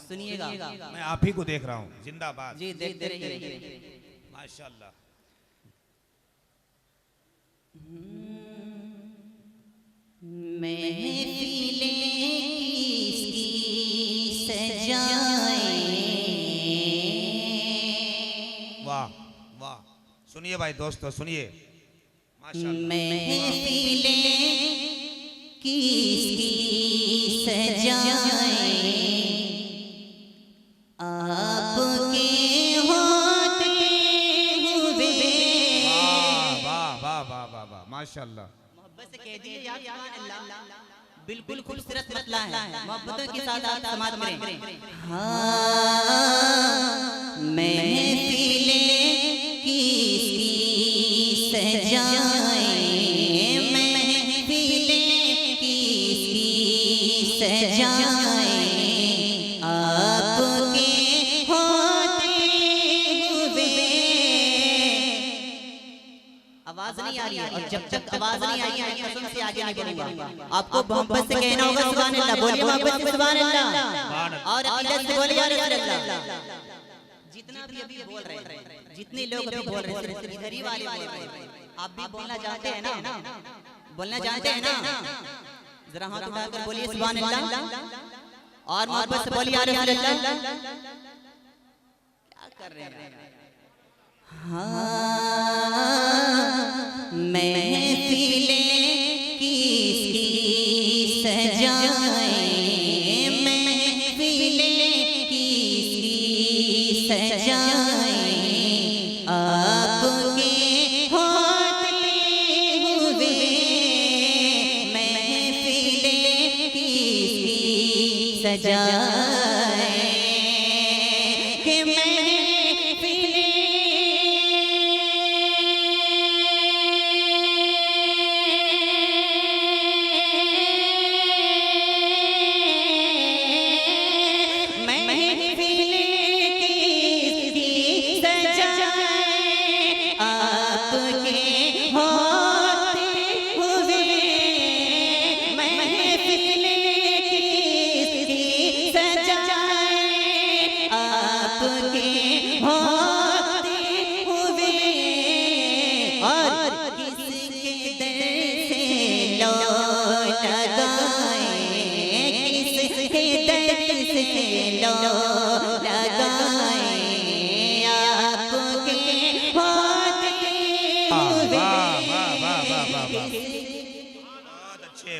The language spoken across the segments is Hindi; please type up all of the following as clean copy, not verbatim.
सुनिएगा। मैं आप ही को देख रहा हूँ। जिंदाबाद जी, देखते रहिए। माशाल्लाह। महफिलें किसकी सजाएं। वाह वाह, सुनिए भाई दोस्तों, सुनिए माशाल्लाह। महफिलें किसकी सजाएं, आपके होते हुए। वाह वाह वाह वाह वाह वाह, माशाल्लाह। मोहब्बत से कह दिए या सुभान अल्लाह, बिल्कुल खूबसूरत मतला है। मोहब्बतों के साथ आप समाज करें। हाँ, महफिलें किसकी सजाएं, महफिलें किसकी सजाएं, आपके होते हुए। आवाज नहीं आ रही है, और जब तक आवाज नहीं आई है कसम से आगे नहीं बढ़ूंगा। आपको मोहब्बत से कहना होगा सुभान अल्लाह। बोलिए मोहब्बत से सुभान अल्लाह, और अकीदत से बोलिए या रसूल अल्लाह। जितना भी अभी बोल रहे हैं, जितने लोग अभी बोल रहे हैं, सिर्फ इधर ही वाले बोल रहे हैं। आप भी बोलना चाहते हैं ना, बोलना चाहते हैं ना, जरा हाथ उठाकर बोलिए सुभान अल्लाह, और मोहब्बत से बोलिए या रसूल अल्लाह। क्या कर रहे हैं? हाँ, महफिलें किसकी सजाएं, महफिलें किसकी सजाएं, आपके होते हुए। महफिलें किसकी सजाएं, कि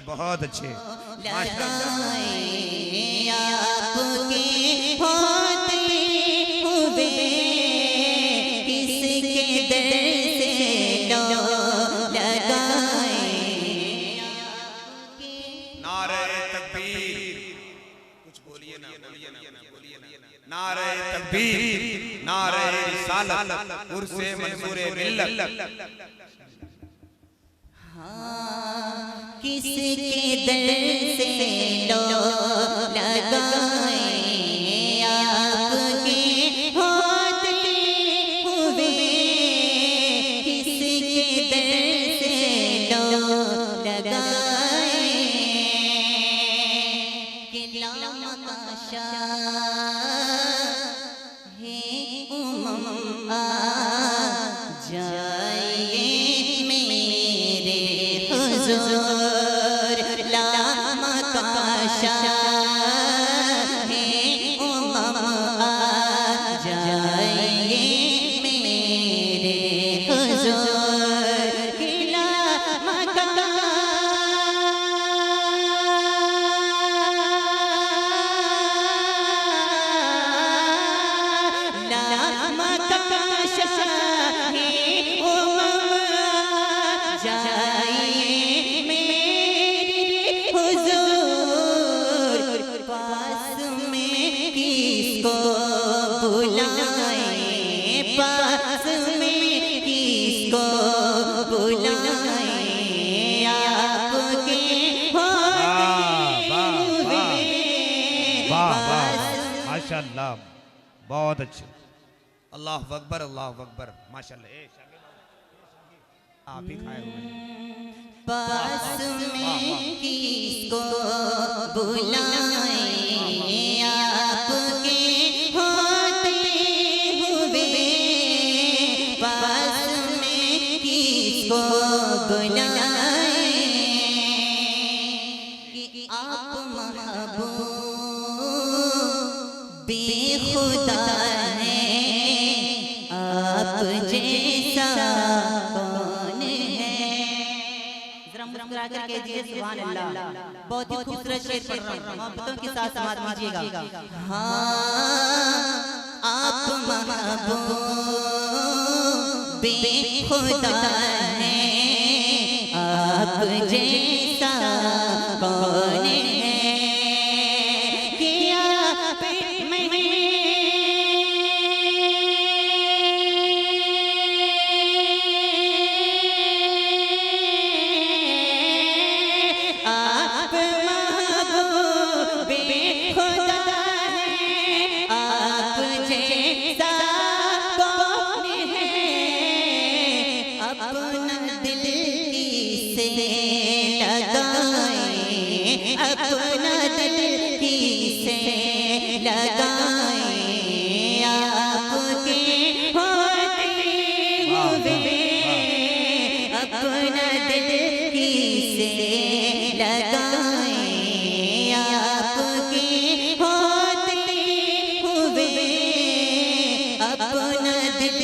बहुत अच्छे, आपके होते हुए, किसके दर से लो लगाए। नारे तकबीर, कुछ बोलिए ना, बोलिए ना, बोलिए ना। नारे तकबीर, नारे रिसालत, उर्से मंसूरे मिल्लत। किसके दर से लो लगाए, आपके होते हुए, किसके दर से लो लगाए। कि लाम का शाह है उम्म आ जाए मेरे हुजूर, लाम का शाह है उम्म आ जाए मेरे हुजूर, कि लाम का माशाल्लाह, बहुत अच्छे। अल्लाह अकबर, अल्लाह अकबर, माशाल्लाह। आप ही खाए हुए पास में किसको बुलाएं, आपके बुलाए कि आप महबूब बेखुदा हैं, आप जैसा कौन है। जरा मुस्कुरा कर कह दीजिए सुभान अल्लाह। बहुत ही खूबसूरत शेर पढ़ रहा हूँ, मोहब्बतों के साथ समात कीजिएगा। हाँ आप महबूब बेखुदा हैं, आप जैसा कौन है। कि आप में आप महबूब बेखुदा हैं, आप जैसा कौन है। अपना दिल किसे लगाए, अपना दिल किसे लगाए। आपके होते हुए अपना दिल किसे लगाए। आपके होते हुए अपना दिल